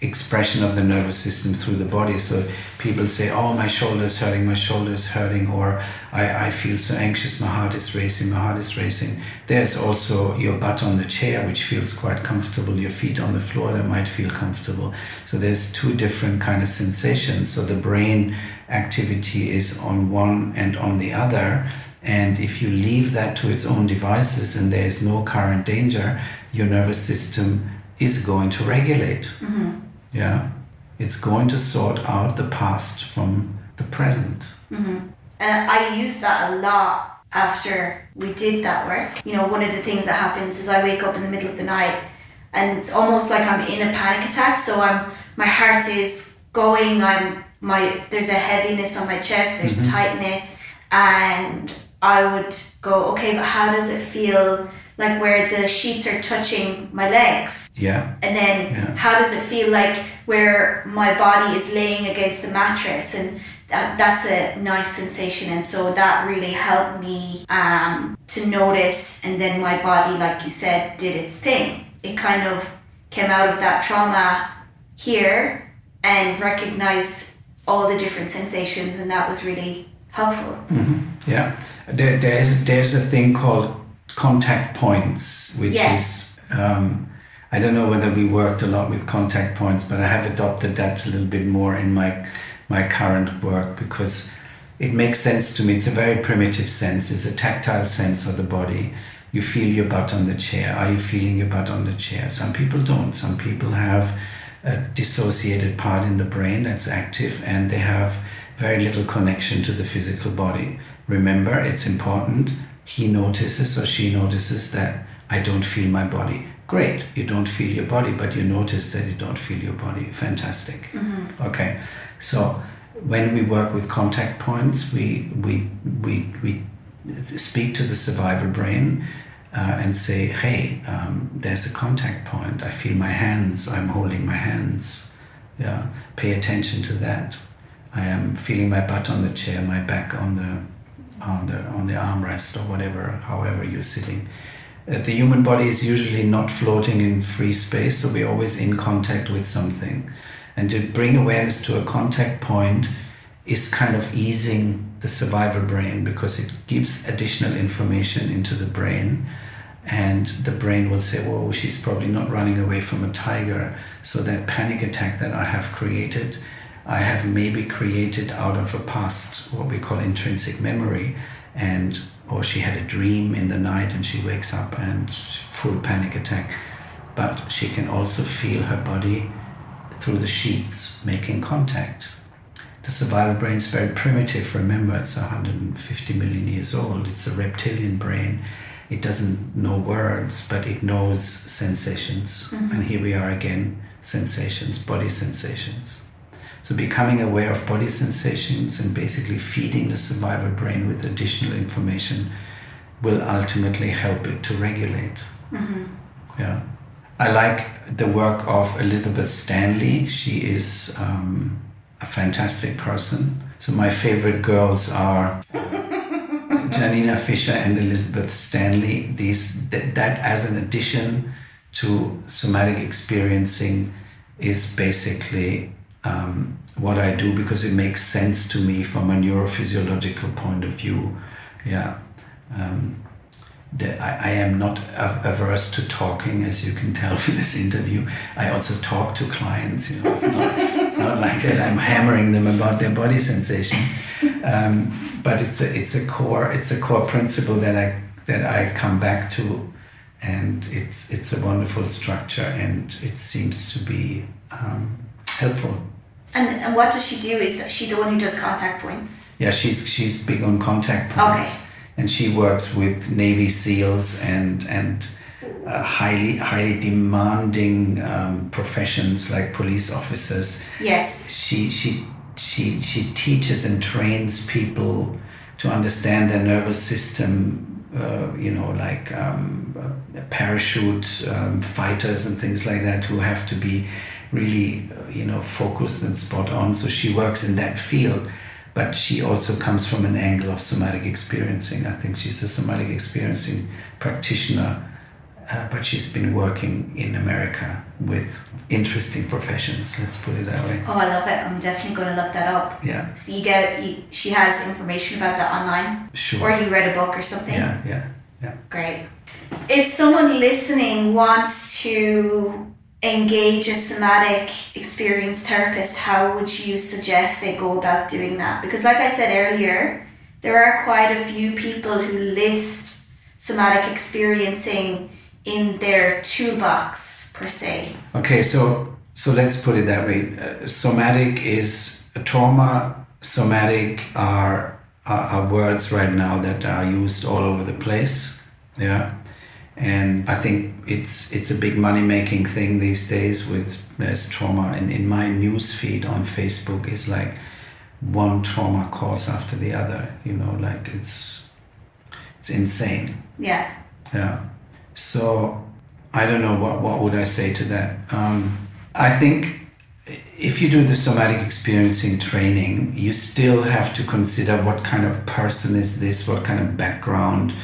expression of the nervous system through the body. So people say, oh, my shoulder is hurting, or I feel so anxious, my heart is racing. There's also your butt on the chair, which feels quite comfortable, your feet on the floor that might feel comfortable. So there's 2 different kind of sensations. So the brain activity is on one and on the other. And if you leave that to its own devices and there is no current danger, your nervous system is going to regulate. Yeah, it's going to sort out the past from the present. And I use that a lot after we did that work. You know, one of the things that happens is I wake up in the middle of the night and it's almost like I'm in a panic attack. So my heart is going, there's a heaviness on my chest, there's tightness, and I would go, okay, but how does it feel? Like where the sheets are touching my legs. Yeah. And then how does it feel like where my body is laying against the mattress? And that's a nice sensation. And so that really helped me to notice. And then my body, like you said, did its thing. It kind of came out of that trauma here and recognized all the different sensations. And that was really helpful. Yeah. There's a thing called contact points, which is I don't know whether we worked a lot with contact points, but I have adopted that a little bit more in my current work because it makes sense to me. It's a very primitive sense. It's a tactile sense of the body. You feel your butt on the chair. Are you feeling your butt on the chair? Some people don't. Some people have a dissociated part in the brain that's active and they have very little connection to the physical body. Remember, it's important. He notices or she notices that I don't feel my body. Great, you don't feel your body, but you notice that you don't feel your body. Fantastic. Okay, so when we work with contact points, we speak to the survival brain and say, hey, there's a contact point. I feel my hands. I'm holding my hands. Yeah, pay attention to that. I am feeling my butt on the chair, my back on the armrest or whatever, however you're sitting. The human body is usually not floating in free space, so we're always in contact with something. And to bring awareness to a contact point is kind of easing the survival brain because it gives additional information into the brain. And the brain will say, whoa, she's probably not running away from a tiger. So that panic attack that I have created, I have maybe created out of a past, what we call intrinsic memory, or she had a dream in the night and she wakes up and full panic attack. But she can also feel her body through the sheets making contact. The survival brain is very primitive. Remember, it's 150 million years old. It's a reptilian brain. It doesn't know words, but it knows sensations. And here we are again, sensations, body sensations. So becoming aware of body sensations and basically feeding the survival brain with additional information will ultimately help it to regulate. Yeah, I like the work of Elizabeth Stanley. She is a fantastic person. So my favorite girls are Janina Fisher and Elizabeth Stanley. That as an addition to somatic experiencing is basically what I do because it makes sense to me from a neurophysiological point of view. Yeah, I am not averse to talking, as you can tell from this interview. I also talk to clients. You know, it's not like that I'm hammering them about their body sensations, but it's a core principle that I come back to, and it's a wonderful structure, and it seems to be helpful. And what does she do? Is she the one who does contact points? Yeah, she's big on contact points. Okay. And she works with Navy SEALs and highly demanding professions like police officers. Yes. She teaches and trains people to understand their nervous system like parachute fighters and things like that, who have to be really, focused and spot on. So she works in that field, but she also comes from an angle of somatic experiencing. I think she's a somatic experiencing practitioner, but she's been working in America with interesting professions, let's put it that way. Oh, I love it. I'm definitely going to look that up. Yeah. So she has information about that online? Sure. Or you read a book or something? Yeah. Great. If someone listening wants to engage a somatic experienced therapist, how would you suggest they go about doing that? Because like I said earlier, there are quite a few people who list somatic experiencing in their toolbox per se. Okay, so let's put it that way. Somatic is a trauma. Somatic are words right now that are used all over the place. Yeah. And I think it's a big money-making thing these days there's trauma. And in my news feed on Facebook is like one trauma course after the other, like it's insane. Yeah. Yeah. So I don't know what would I say to that. I think if you do the somatic experiencing training, you still have to consider what kind of person is this, what kind of background.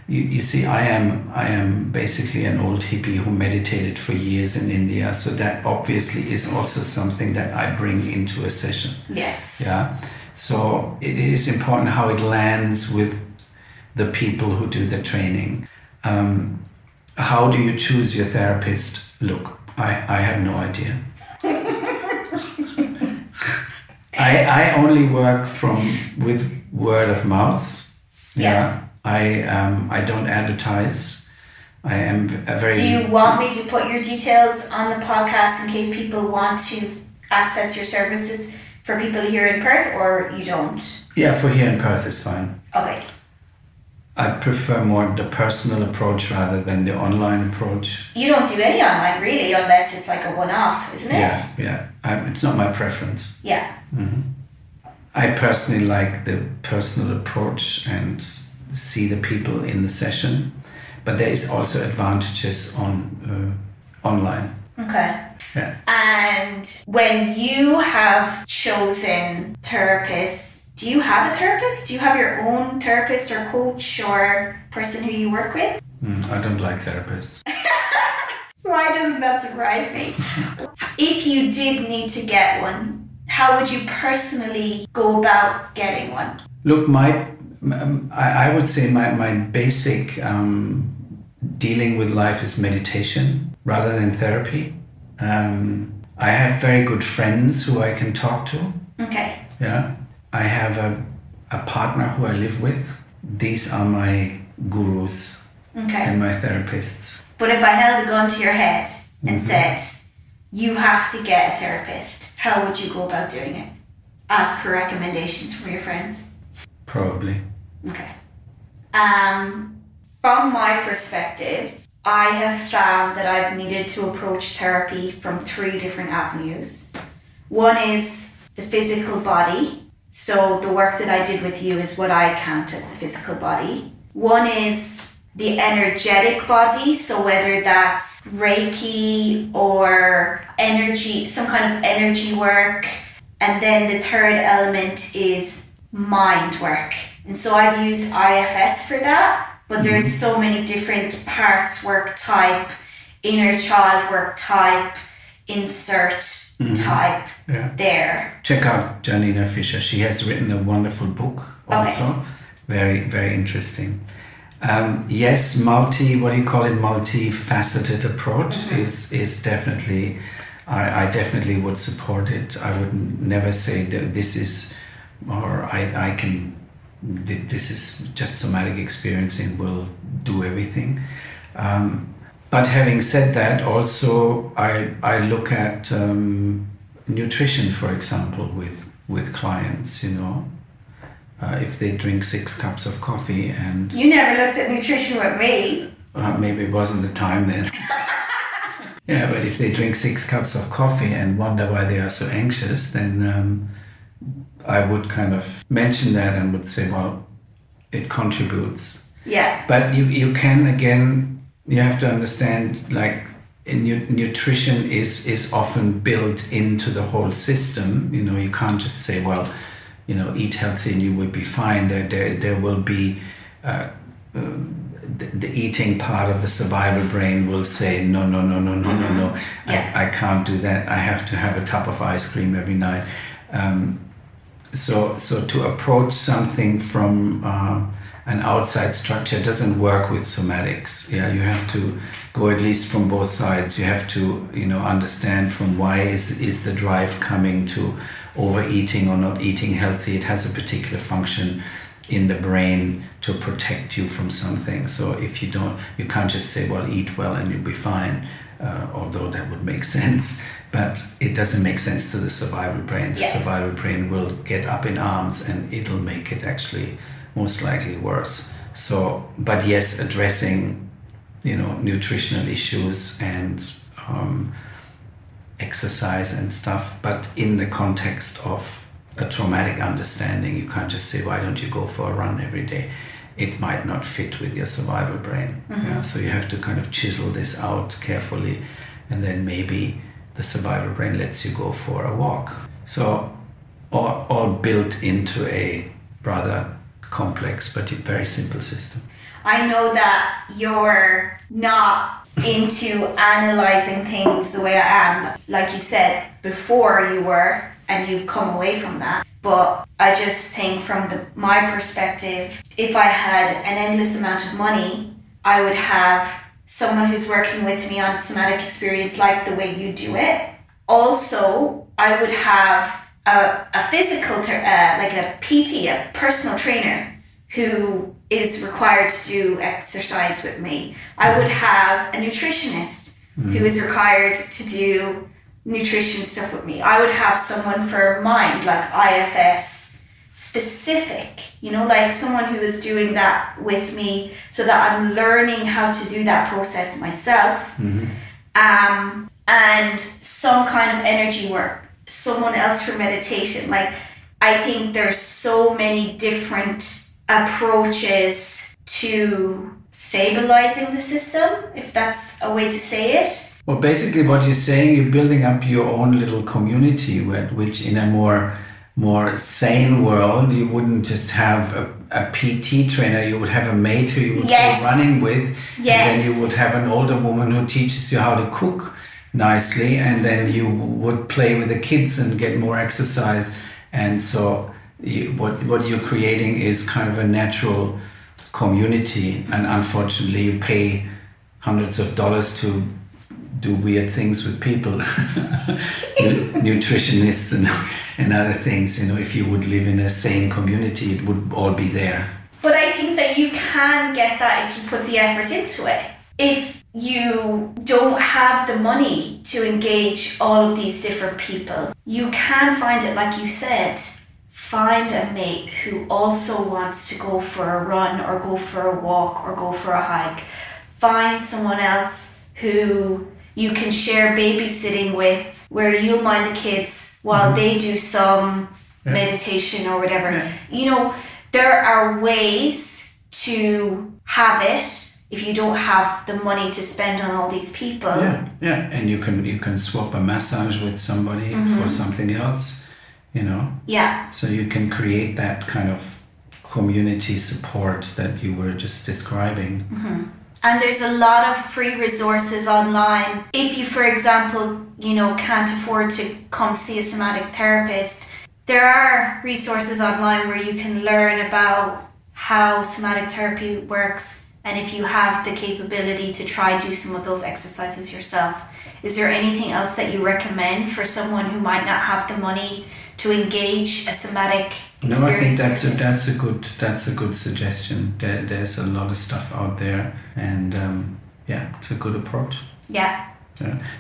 You see, I am basically an old hippie who meditated for years in India, so that obviously is also something that I bring into a session. Yes. Yeah. So it is important how it lands with the people who do the training. How do you choose your therapist? Look, I have no idea. I only work with word of mouth. Yeah. I don't advertise. I am a very... Do you want me to put your details on the podcast in case people want to access your services for people here in Perth, or you don't? Yeah, for here in Perth is fine. Okay. I prefer more the personal approach rather than the online approach. You don't do any online really, unless it's like a one-off, isn't it? Yeah. It's not my preference. Yeah. Mm-hmm. I personally like the personal approach and see the people in the session, but there is also advantages on online. Okay. Yeah. And when you have chosen therapists, do you have a therapist? Do you have your own therapist or coach or person who you work with? I don't like therapists. Why doesn't that surprise me? If you did need to get one, how would you personally go about getting one? Look, I would say my basic dealing with life is meditation rather than therapy. I have very good friends who I can talk to. Okay. Yeah. I have a partner who I live with. These are my gurus and my therapists. But if I held a gun to your head and said, you have to get a therapist, how would you go about doing it? Ask for recommendations from your friends? Probably. Okay. From my perspective, I have found that I've needed to approach therapy from 3 different avenues. One is the physical body. So the work that I did with you is what I count as the physical body. One is the energetic body. So whether that's Reiki or energy, some kind of energy work. And then the third element is mind work. And so I've used IFS for that, but there's so many different parts work type, inner child work type, insert type there. Check out Janina Fisher. She has written a wonderful book also. Okay. Very, very interesting. Yes, multifaceted approach is definitely, I definitely would support it. I would never say that this is, or this is just somatic experiencing will do everything. But having said that, also I look at nutrition, for example, with clients, if they drink 6 cups of coffee and... You never looked at nutrition with me. Maybe it wasn't the time then. Yeah, but if they drink 6 cups of coffee and wonder why they are so anxious, then I would kind of mention that and would say, well, it contributes. Yeah. But you can, again, you have to understand, like, nutrition is often built into the whole system. You know, you can't just say, well, you know, eat healthy and you will be fine. There will be the eating part of the survival brain will say, no. Yeah. I can't do that. I have to have a tub of ice cream every night. So to approach something from an outside structure doesn't work with somatics. Yeah, you have to go at least from both sides. You have to, you know, understand from why is the drive coming to overeating or not eating healthy. It has a particular function in the brain to protect you from something. So if you can't just say, well, eat well and you'll be fine, although that would make sense, but it doesn't make sense to the survival brain. The survival brain will get up in arms and it'll make it actually most likely worse. So, but yes, addressing, you know, nutritional issues and exercise and stuff, but in the context of a traumatic understanding. You can't just say, why don't you go for a run every day? It might not fit with your survival brain. Yeah? So you have to kind of chisel this out carefully, and then maybe the survival brain lets you go for a walk. So all built into a rather complex but very simple system. I know that you're not into analysing things the way I am. Like you said, before you were, and you've come away from that. But I just think from my perspective, if I had an endless amount of money, I would have someone who's working with me on somatic experience like the way you do it. Also, I would have a physical, like a PT, a personal trainer, who is required to do exercise with me. I would have a nutritionist who is required to do nutrition stuff with me. I would have someone for mind, like IFS specific, you know, like someone who is doing that with me so that I'm learning how to do that process myself. And some kind of energy work, someone else for meditation. Like, I think there's so many different approaches to stabilizing the system, if that's a way to say it. Well, basically what you're saying, you're building up your own little community, which in a more sane world, you wouldn't just have a PT trainer, you would have a mate who you would go running with, and then you would have an older woman who teaches you how to cook nicely, and then you would play with the kids and get more exercise. And so what you're creating is kind of a natural community, and unfortunately you pay hundreds of dollars to do weird things with people, nutritionists and other things. You know, if you would live in a sane community, it would all be there. But I think that you can get that if you put the effort into it. If you don't have the money to engage all of these different people, you can find it, like you said, find a mate who also wants to go for a run or go for a walk or go for a hike. Find someone else who you can share babysitting with, where you'll mind the kids while they do some meditation or whatever. You know, there are ways to have it if you don't have the money to spend on all these people. And you can swap a massage with somebody for something else, you know. So you can create that kind of community support that you were just describing. And there's a lot of free resources online. If you, for example, you know, can't afford to come see a somatic therapist, there are resources online where you can learn about how somatic therapy works, and if you have the capability to try do some of those exercises yourself. Is there anything else that you recommend for someone who might not have the money to engage a somatic experience? No, I think that's a good suggestion. There's a lot of stuff out there, and it's a good approach.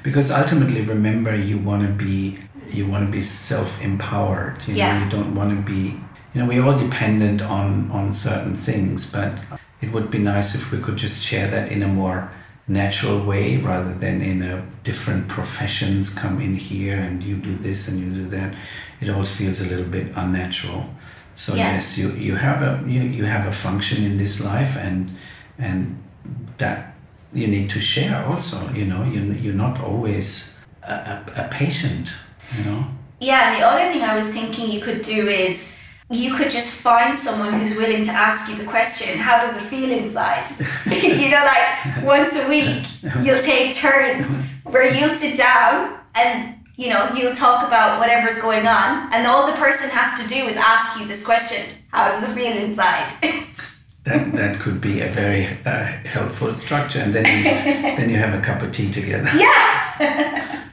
Because ultimately, remember, you want to be self-empowered. You know, you don't want to be. You know, we're all dependent on certain things, but it would be nice if we could just share that in a more natural way rather than in a different professions come in here and you do this and you do that. It always feels a little bit unnatural. So yes, you have a function in this life, and that you need to share also. You're not always a patient. Yeah, and the other thing I was thinking you could do is you could just find someone who's willing to ask you the question, how does it feel inside? Like once a week, you'll take turns where you'll sit down and, you'll talk about whatever's going on. And all the person has to do is ask you this question, how does it feel inside? That could be a very helpful structure. And then you have a cup of tea together. Yeah.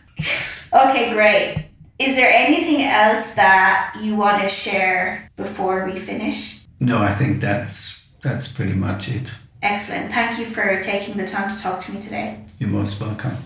Okay, great. Is there anything else that you want to share before we finish? No, I think that's pretty much it. Excellent. Thank you for taking the time to talk to me today. You're most welcome.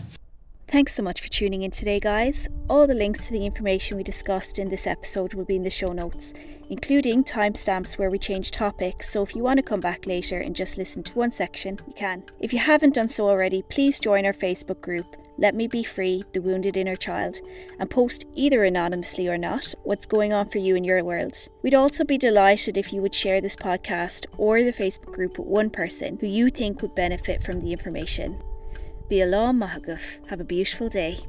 Thanks so much for tuning in today, guys. All the links to the information we discussed in this episode will be in the show notes, including timestamps where we change topics, so if you want to come back later and just listen to one section, you can. If you haven't done so already, please join our Facebook group, LetMeBeFree, The Wounded Inner Child, and post either anonymously or not what's going on for you in your world. We'd also be delighted if you would share this podcast or the Facebook group with one person who you think would benefit from the information. Be along, Mahaguf. Have a beautiful day.